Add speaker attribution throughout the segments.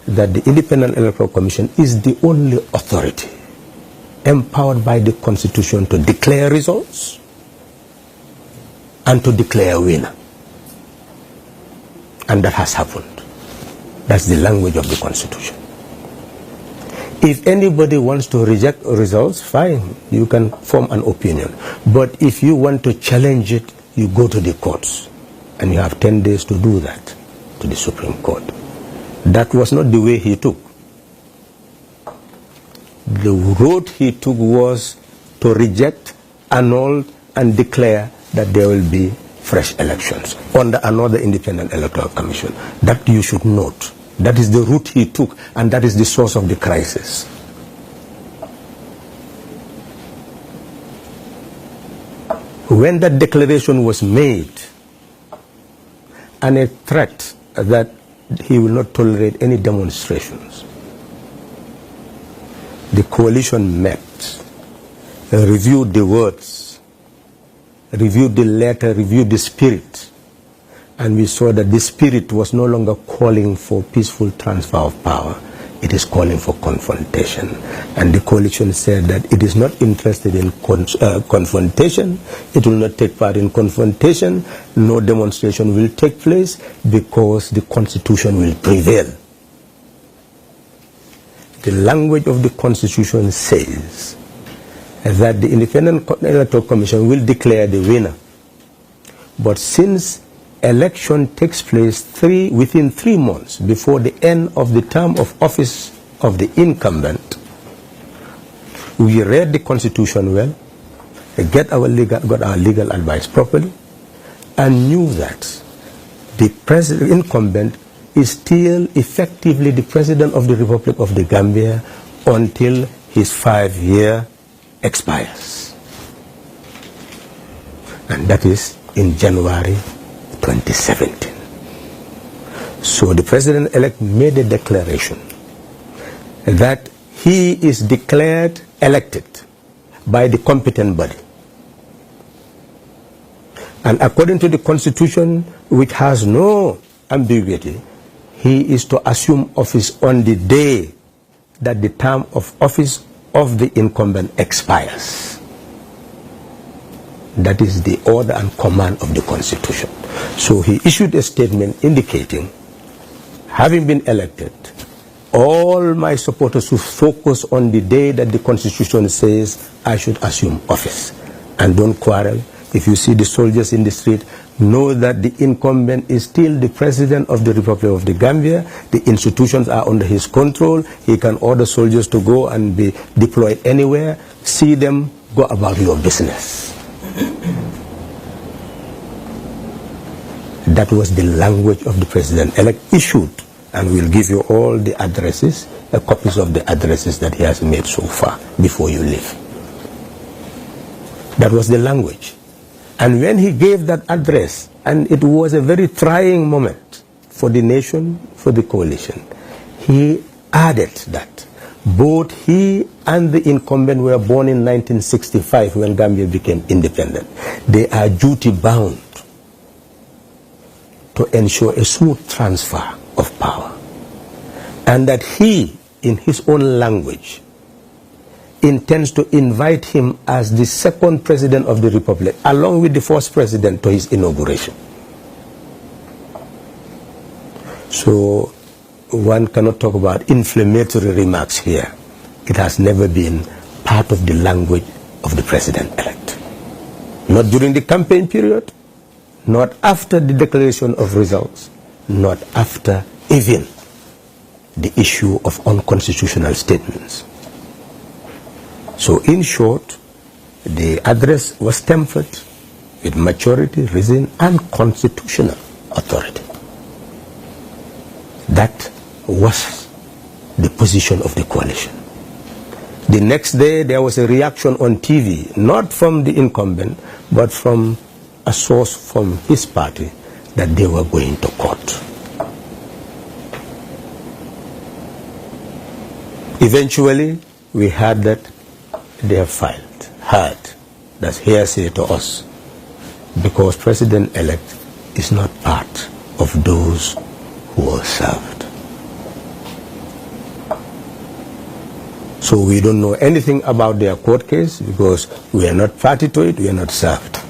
Speaker 1: that the Independent Electoral Commission is the only authority empowered by the Constitution to declare results and to declare a winner. And that has happened. That's the language of the Constitution. If anybody wants to reject results, fine, you can form an opinion. But if you want to challenge it, you go to the courts. And you have 10 days to do that, to the Supreme Court. That was not the way he took. The road he took was to reject, annul, and declare that there will be fresh elections under another Independent Electoral Commission. That you should note. That is the route he took, and that is the source of the crisis. When that declaration was made, and a threat that he will not tolerate any demonstrations, the coalition met, reviewed the words, reviewed the letter, reviewed the spirit, and we saw that the spirit was no longer calling for peaceful transfer of power. It is calling for confrontation. And the coalition said that it is not interested in confrontation. It will not take part in confrontation. No demonstration will take place because the Constitution will prevail. The language of the Constitution says that the Independent Electoral Commission will declare the winner. But since election takes place within 3 months before the end of the term of office of the incumbent, we read the Constitution well, got our legal advice properly, and knew that the incumbent is still effectively the President of the Republic of the Gambia until his 5-year expires. And that is in January 2017. So the President-elect made a declaration that he is declared elected by the competent body. And according to the Constitution, which has no ambiguity, he is to assume office on the day that the term of office of the incumbent expires. That is the order and command of the Constitution. So he issued a statement indicating, having been elected, all my supporters should focus on the day that the Constitution says I should assume office. And don't quarrel. If you see the soldiers in the street, know that the incumbent is still the President of the Republic of the Gambia. The institutions are under his control. He can order soldiers to go and be deployed anywhere. See them, go about your business. That was the language of the President-elect issued, and we'll give you all the addresses, copies of the addresses that he has made so far before you leave. That was the language. And when he gave that address, and it was a very trying moment for the nation, for the coalition, he added that both he and the incumbent were born in 1965 when Gambia became independent. They are duty-bound to ensure a smooth transfer of power. And that he, in his own language, intends to invite him as the second president of the Republic, along with the first president, to his inauguration. So one cannot talk about inflammatory remarks here. It has never been part of the language of the President-elect. Not during the campaign period, not after the declaration of results, not after even the issue of unconstitutional statements. So in short, the address was tempered with maturity, reason, and constitutional authority. That was the position of the coalition. The next day there was a reaction on TV, not from the incumbent, but from a source from his party, that they were going to court. Eventually, we heard that they have heard. That's hearsay to us, because President-elect is not part of those who were served. So we don't know anything about their court case because we are not party to it, we are not served.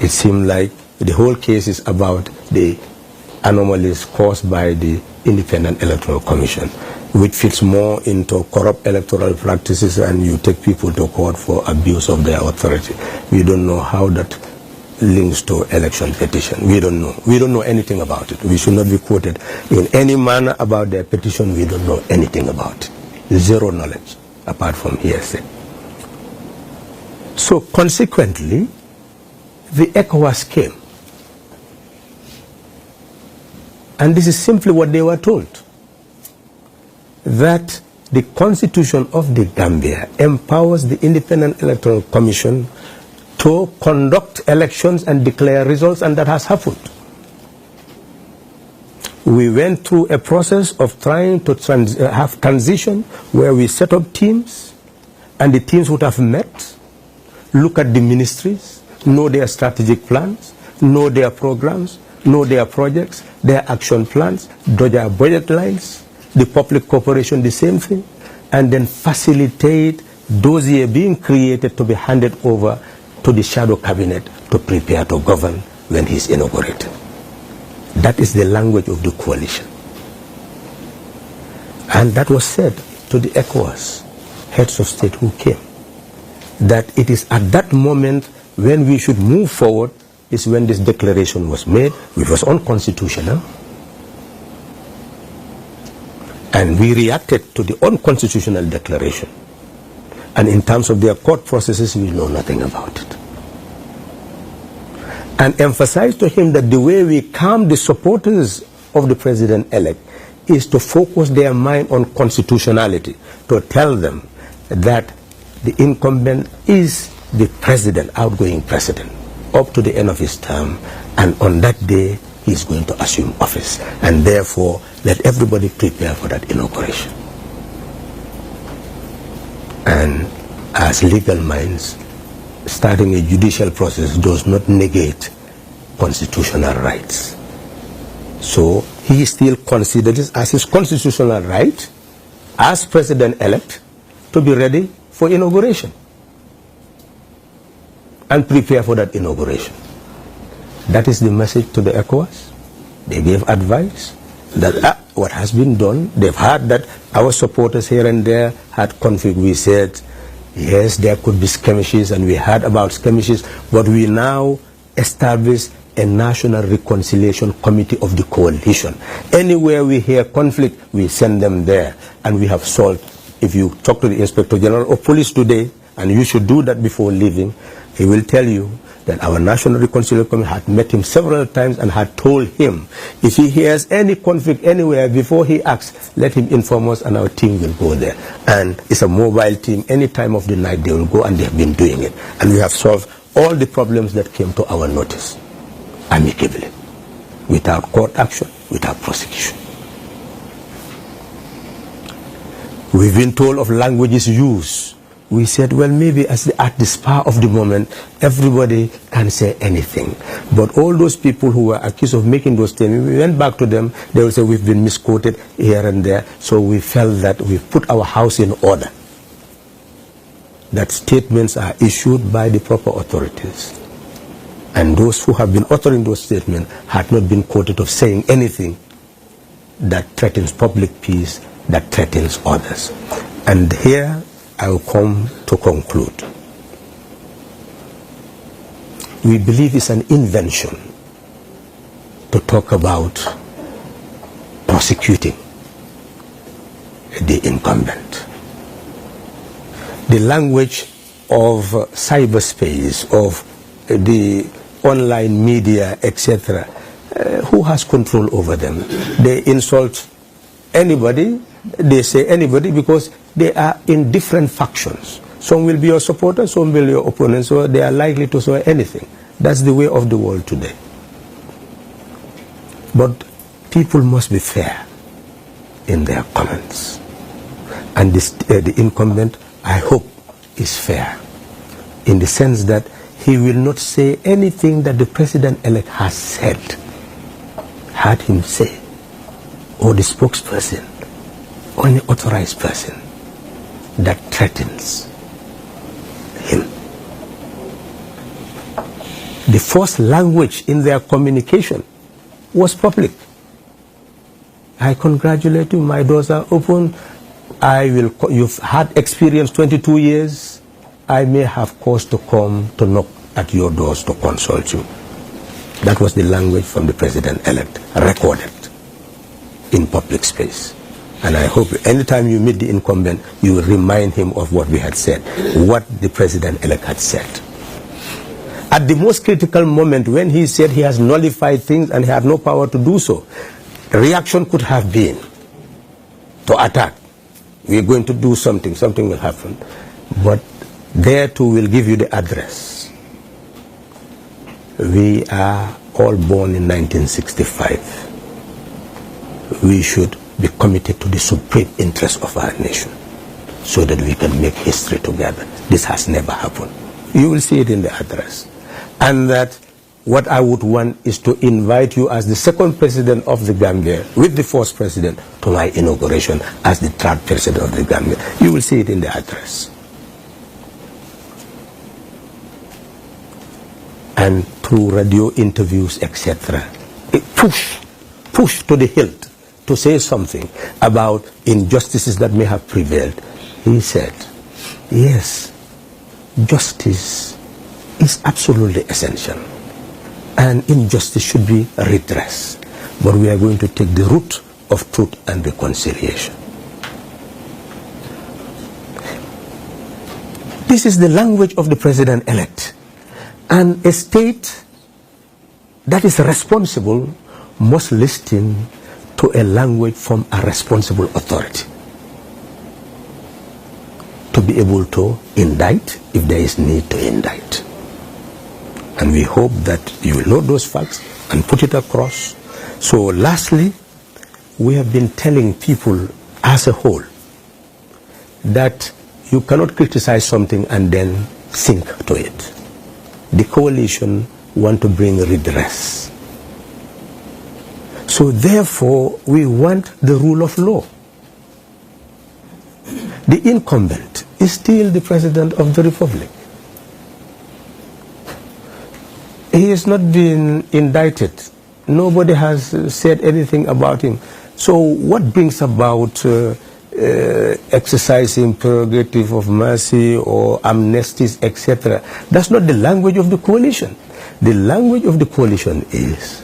Speaker 1: It seemed like the whole case is about the anomalies caused by the Independent Electoral Commission, which fits more into corrupt electoral practices, and you take people to court for abuse of their authority. We don't know how that links to election petition. We don't know. We don't know anything about it. We should not be quoted in any manner about their petition. We don't know anything about it. Zero knowledge, apart from hearsay. So consequently, the ECOWAS came. And this is simply what they were told. That the Constitution of the Gambia empowers the Independent Electoral Commission to conduct elections and declare results, and that has happened. We went through a process of trying to have transition where we set up teams, and the teams would have met, look at the ministries, know their strategic plans, know their programs, know their projects, their action plans, their budget lines, the public corporation, the same thing, and then facilitate dossier being created to be handed over to the shadow cabinet to prepare to govern when he is inaugurated. That is the language of the coalition. And that was said to the ECOWAS heads of state who came, that it is at that moment when we should move forward is when this declaration was made, which was unconstitutional. And we reacted to the unconstitutional declaration. And in terms of their court processes, we know nothing about it. And emphasized to him that the way we calm the supporters of the president-elect is to focus their mind on constitutionality, to tell them that the incumbent is the president, outgoing president, up to the end of his term, and on that day he is going to assume office, and therefore let everybody prepare for that inauguration. And as legal minds, starting a judicial process does not negate constitutional rights. So he still considers this as his constitutional right as president-elect to be ready for inauguration and prepare for that inauguration. That is the message to the ECOWAS. They gave advice that what has been done, they've heard that our supporters here and there had conflict. We said, yes, there could be skirmishes, and we heard about skirmishes, but we now establish a national reconciliation committee of the coalition. Anywhere we hear conflict, we send them there, and we have solved. If you talk to the Inspector General of Police today, and you should do that before leaving, he will tell you that our National Reconciliation Committee had met him several times and had told him if he hears any conflict anywhere before he acts, let him inform us and our team will go there. And it's a mobile team. Any time of the night they will go, and they have been doing it. And we have solved all the problems that came to our notice amicably, without court action, without prosecution. We've been told of languages used. We said, well, maybe at the spur of the moment, everybody can say anything. But all those people who were accused of making those statements, we went back to them, they will say, we've been misquoted here and there. So we felt that we've put our house in order. That statements are issued by the proper authorities. And those who have been uttering those statements had not been quoted of saying anything that threatens public peace, that threatens others. And here I will come to conclude. We believe it's an invention to talk about prosecuting the incumbent. The language of cyberspace, of the online media, etc., who has control over them? They insult anybody, they say anybody, because they are in different factions. Some will be your supporters, some will be your opponents, so they are likely to say anything. That's the way of the world today. But people must be fair in their comments. And the incumbent, I hope, is fair, in the sense that he will not say anything that the president-elect has said, had him say, or the spokesperson, or any authorized person. that threatens him. The first language in their communication was public. I congratulate you, my doors are open. You've had experience 22 years. I may have cause to come to knock at your doors to consult you. That was the language from the president-elect, recorded in public space. And I hope anytime you meet the incumbent, you will remind him of what we had said, what the president-elect had said. At the most critical moment, when he said he has nullified things and he had no power to do so, reaction could have been to attack. We're going to do something, something will happen. But there too will give you the address. We are all born in 1965. We should be committed to the supreme interest of our nation so that we can make history together. This has never happened. You will see it in the address. And that what I would want is to invite you as the second president of the Gambia, with the first president, to my inauguration as the third president of the Gambia. You will see it in the address. And through radio interviews, etc., push to the hilt to say something about injustices that may have prevailed. He said, yes, justice is absolutely essential, and injustice should be redressed. But we are going to take the route of truth and reconciliation. This is the language of the president-elect. And a state that is responsible must listen to a language from a responsible authority to be able to indict if there is need to indict. And we hope that you will know those facts and put it across. So lastly, we have been telling people as a whole that you cannot criticize something and then sink to it. The coalition want to bring redress. So therefore, we want the rule of law. The incumbent is still the president of the republic. He has not been indicted. Nobody has said anything about him. So what brings about exercising prerogative of mercy or amnesties, etc.? That's not the language of the coalition. The language of the coalition is,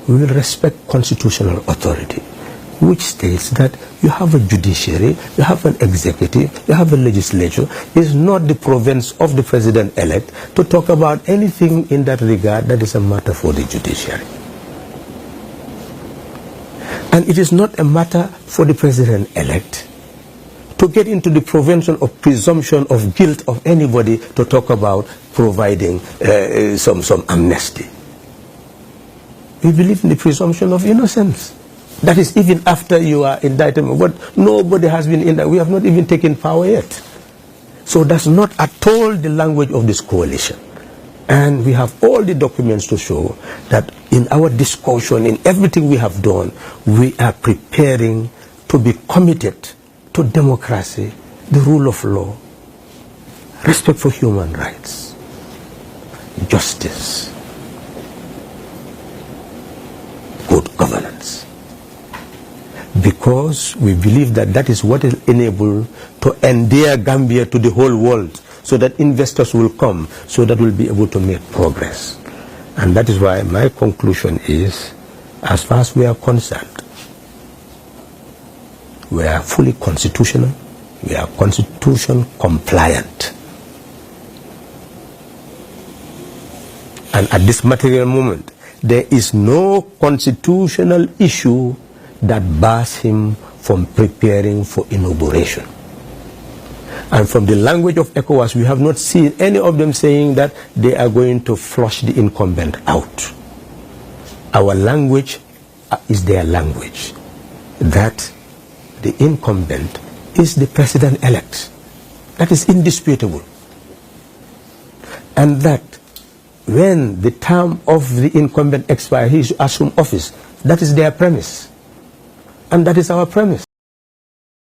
Speaker 1: we will respect constitutional authority, which states that you have a judiciary, you have an executive, you have a legislature. It's not the province of the president-elect to talk about anything in that regard. That is a matter for the judiciary. And it is not a matter for the president-elect to get into the prevention of presumption of guilt of anybody to talk about providing some amnesty. We believe in the presumption of innocence. That is even after you are indicted. But nobody has been indicted. We have not even taken power yet. So that's not at all the language of this coalition. And we have all the documents to show that in our discussion, in everything we have done, we are preparing to be committed to democracy, the rule of law, respect for human rights, justice, good governance. Because we believe that that is what will enable to endear Gambia to the whole world, so that investors will come, so that we'll be able to make progress. And that is why my conclusion is, as far as we are concerned, we are fully constitutional, we are constitution compliant. And at this material moment, there is no constitutional issue that bars him from preparing for inauguration. And from the language of ECOWAS, we have not seen any of them saying that they are going to flush the incumbent out. Our language is their language, that the incumbent is the president-elect. That is indisputable. And that when the term of the incumbent expires, he should assume office. That is their premise. And that is our premise.